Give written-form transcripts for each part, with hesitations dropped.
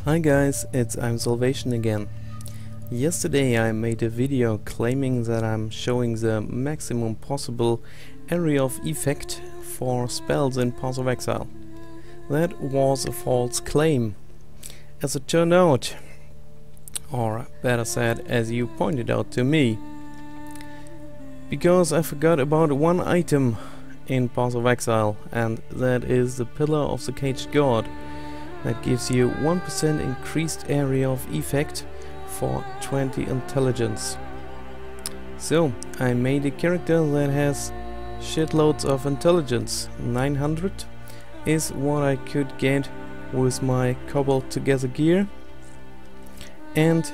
Hi guys, I'm Salvation again. Yesterday I made a video claiming that I'm showing the maximum possible area of effect for spells in Path of Exile. That was a false claim. As it turned out, or better said, as you pointed out to me, because I forgot about one item in Path of Exile, and that is the Pillar of the Caged God. That gives you 1% increased area of effect for 20 intelligence. So I made a character that has shitloads of intelligence. 900 is what I could get with my cobbled together gear, and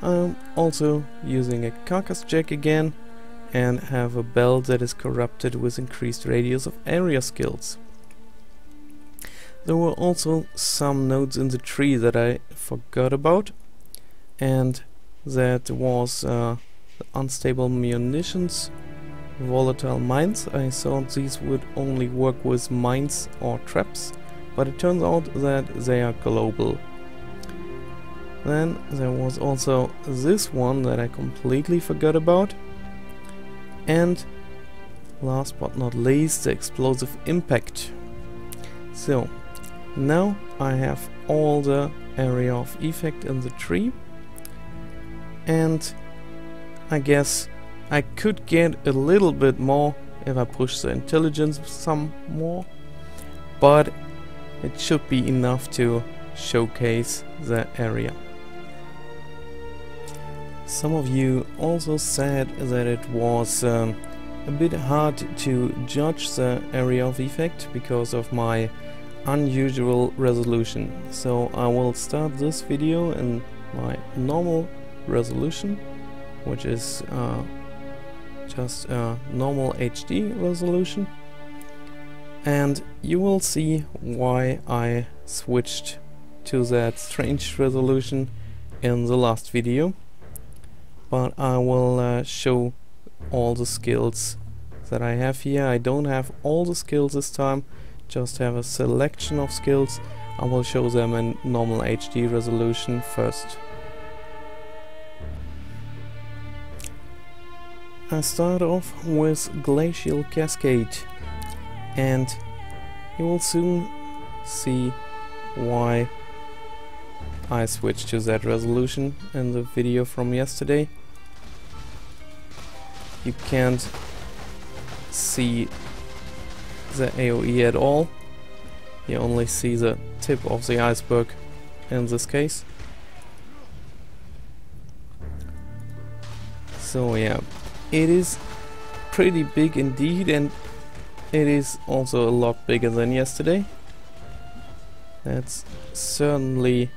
I'm also using a carcass jack again and have a belt that is corrupted with increased radius of area skills. There were also some nodes in the tree that I forgot about, and that was unstable munitions, volatile mines. I thought these would only work with mines or traps, but it turns out that they are global. Then there was also this one that I completely forgot about, and last but not least, the explosive impact. So now I have all the area of effect in the tree, and I guess I could get a little bit more if I push the intelligence some more, but it should be enough to showcase the area. Some of you also said that it was a bit hard to judge the area of effect because of my unusual resolution. So I will start this video in my normal resolution, which is just a normal HD resolution, and you will see why I switched to that strange resolution in the last video. But I will show all the skills that I have here. I don't have all the skills this time, just have a selection of skills. I will show them in normal HD resolution first. I start off with Glacial Cascade, and you will soon see why I switched to that resolution in the video from yesterday. You can't see the AoE at all, you only see the tip of the iceberg in this case. So yeah, it is pretty big indeed, and it is also a lot bigger than yesterday. That's certainly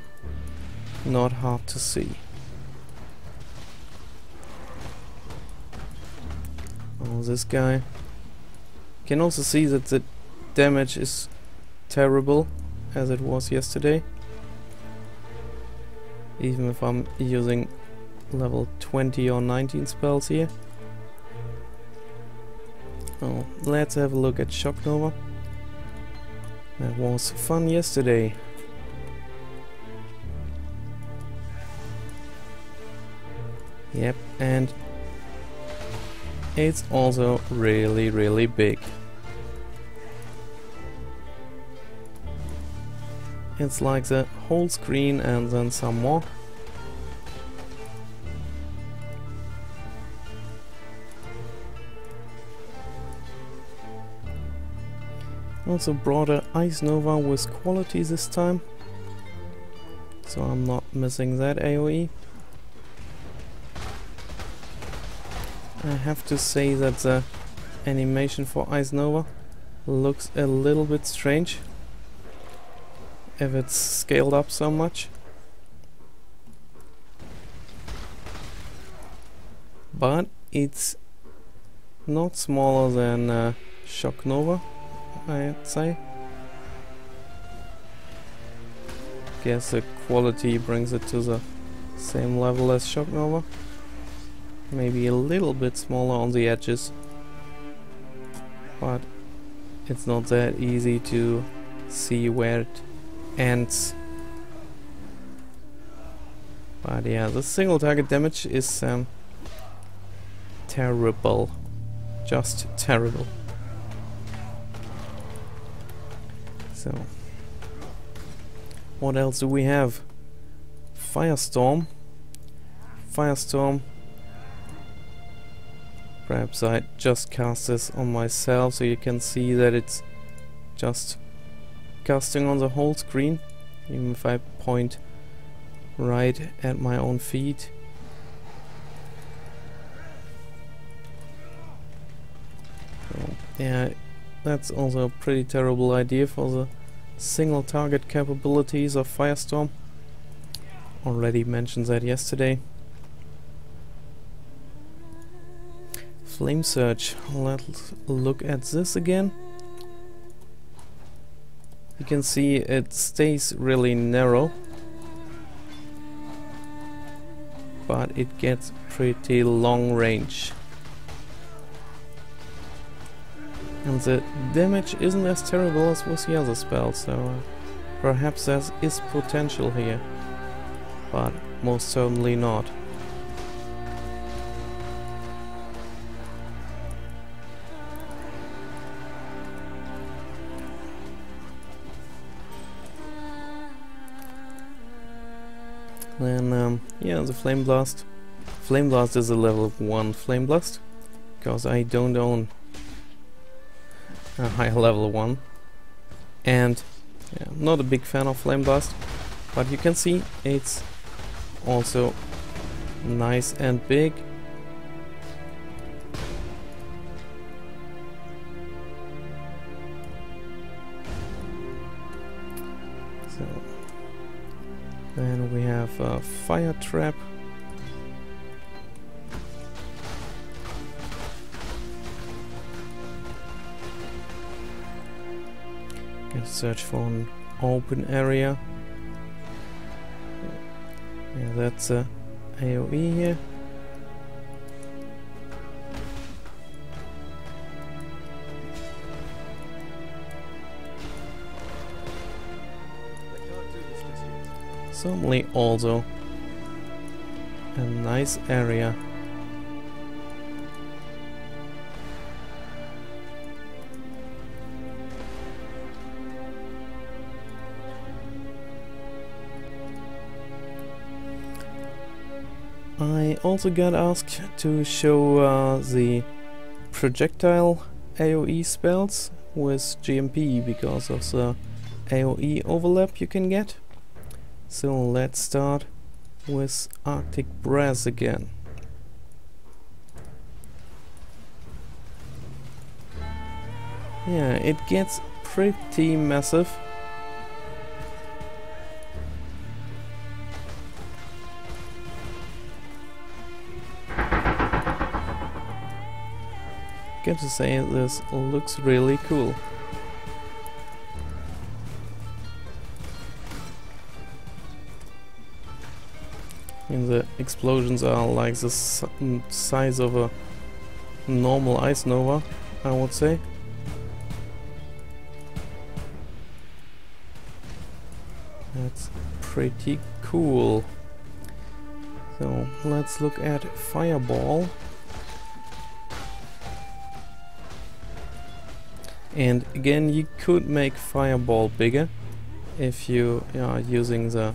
not hard to see. Oh, this guy. You can also see that the damage is terrible as it was yesterday, even if I'm using level 20 or 19 spells here. Oh, let's have a look at Shock Nova. That was fun yesterday. Yep, and it's also really big. It's like the whole screen and then some more. Also brought a Ice Nova with quality this time, so I'm not missing that AoE. I have to say that the animation for Ice Nova looks a little bit strange if it's scaled up so much. But it's not smaller than Shock Nova, I'd say. Guess the quality brings it to the same level as Shock Nova. Maybe a little bit smaller on the edges, but it's not that easy to see where it ends. But yeah, the single target damage is terrible. Just terrible. So, what else do we have? Firestorm. Firestorm. Perhaps I just cast this on myself so you can see that it's just casting on the whole screen, even if I point right at my own feet. So, yeah, that's also a pretty terrible idea for the single target capabilities of Firestorm. Already mentioned that yesterday. Flame Surge. Let's look at this again. You can see it stays really narrow, but it gets pretty long range. And the damage isn't as terrible as with the other spells, so perhaps there is potential here, but most certainly not. Then, yeah, the Flame Blast. Flame Blast is a level 1 Flame Blast, because I don't own a higher level 1. And, yeah, I'm not a big fan of Flame Blast, but you can see it's also nice and big. So, then we have a Firetrap. Can search for an open area. Yeah, that's a AoE here. Certainly also a nice area. I also got asked to show the projectile AoE spells with GMP because of the AoE overlap you can get. So let's start with Arctic Brass again. Yeah, it gets pretty massive. Got to say, this looks really cool. And the explosions are like the size of a normal ice nova, I would say. That's pretty cool. So let's look at Fireball. And again, you could make Fireball bigger if you are using the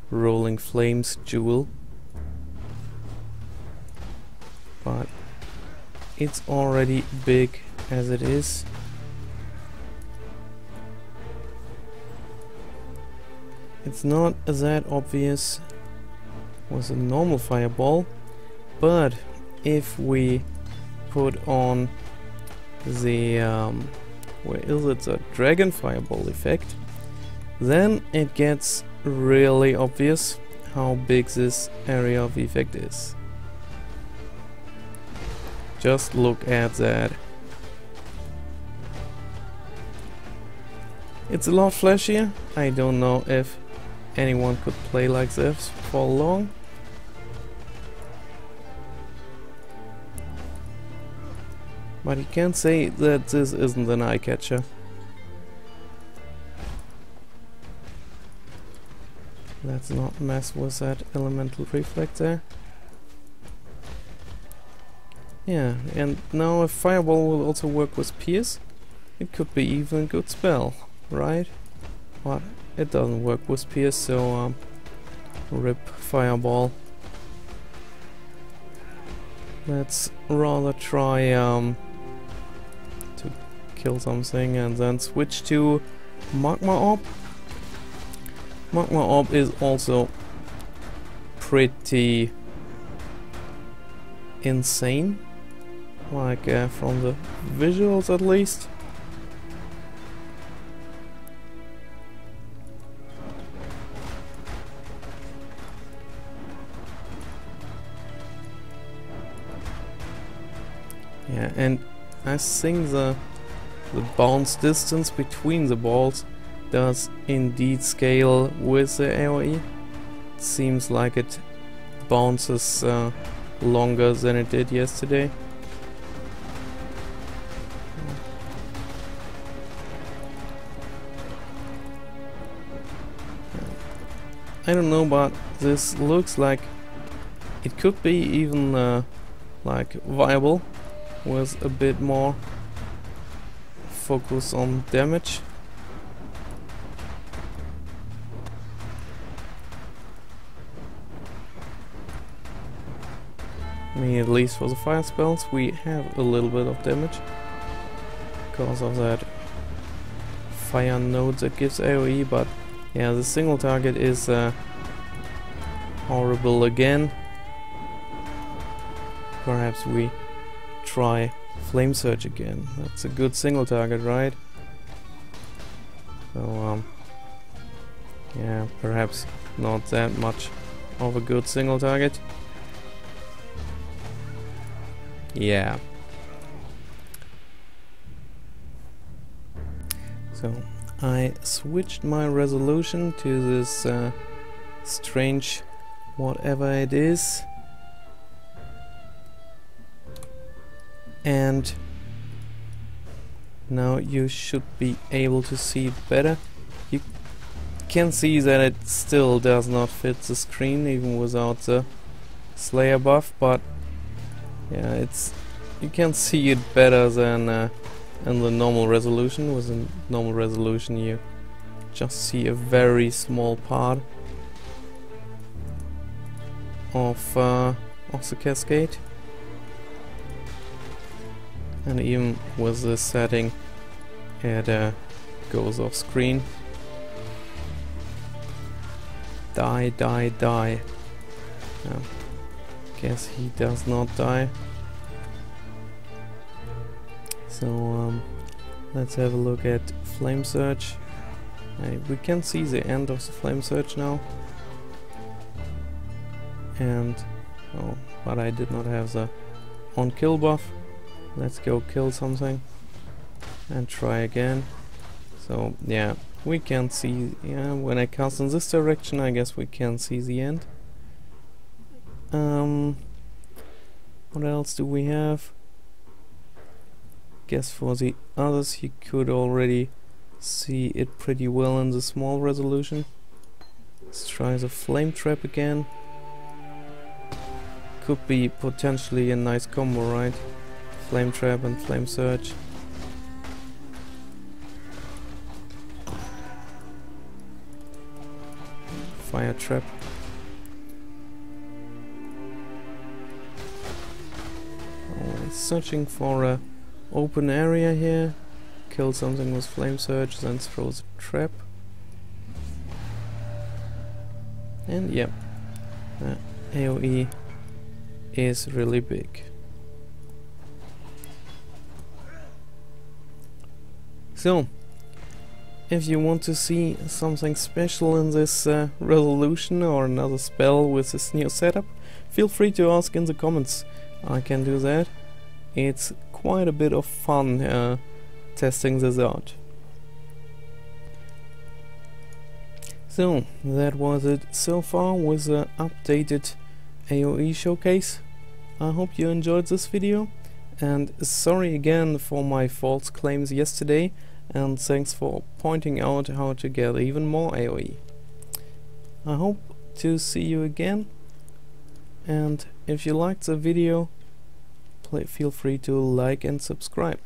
Rolling Flames jewel, but it's already big as it is. It's not that obvious with a normal Fireball, but if we put on the where is it, the Dragon Fireball effect, then it gets really obvious how big this area of effect is. Just look at that. It's a lot flashier. I don't know if anyone could play like this for long. But you can't say that this isn't an eye-catcher. Let's not mess with that elemental reflect there. Yeah, and now if Fireball will also work with Pierce, it could be even a good spell, right? But it doesn't work with Pierce, so rip Fireball. Let's rather try to kill something and then switch to Magma Orb. Magma Orb is also pretty insane, like from the visuals at least. Yeah, and I think the bounce distance between the balls does indeed scale with the AoE. It seems like it bounces longer than it did yesterday. I don't know, but this looks like it could be even like viable with a bit more focus on damage. I mean, at least for the fire spells we have a little bit of damage because of that fire node that gives AoE, but yeah, the single target is horrible again. Perhaps we try Flame Surge again. That's a good single target, right? So yeah, perhaps not that much of a good single target. Yeah. So I switched my resolution to this strange whatever it is, and now you should be able to see it better. You can see that it still does not fit the screen even without the Slayer buff, but yeah, you can see it better than in the normal resolution. With the normal resolution you just see a very small part of the cascade, and even with this setting it goes off screen. Die, die, die. Guess he does not die. So let's have a look at Flame Surge. We can see the end of the Flame Surge now. And oh, but I did not have the on kill buff. Let's go kill something and try again. So yeah, we can see, yeah, when I cast in this direction I guess we can see the end. What else do we have? Guess for the others you could already see it pretty well in the small resolution. Let's try the Flame Trap again. Could be potentially a nice combo, right? Flame Trap and Flame Surge. Firetrap. Oh, searching for a open area here. Kill something with Flame Surge, then throw the trap. And yep, AoE is really big. So, if you want to see something special in this resolution or another spell with this new setup, feel free to ask in the comments. I can do that. It's quite a bit of fun testing this out. So, that was it so far with the updated AoE showcase. I hope you enjoyed this video, and sorry again for my false claims yesterday, and thanks for pointing out how to get even more AoE. I hope to see you again, and if you liked the video, feel free to like and subscribe.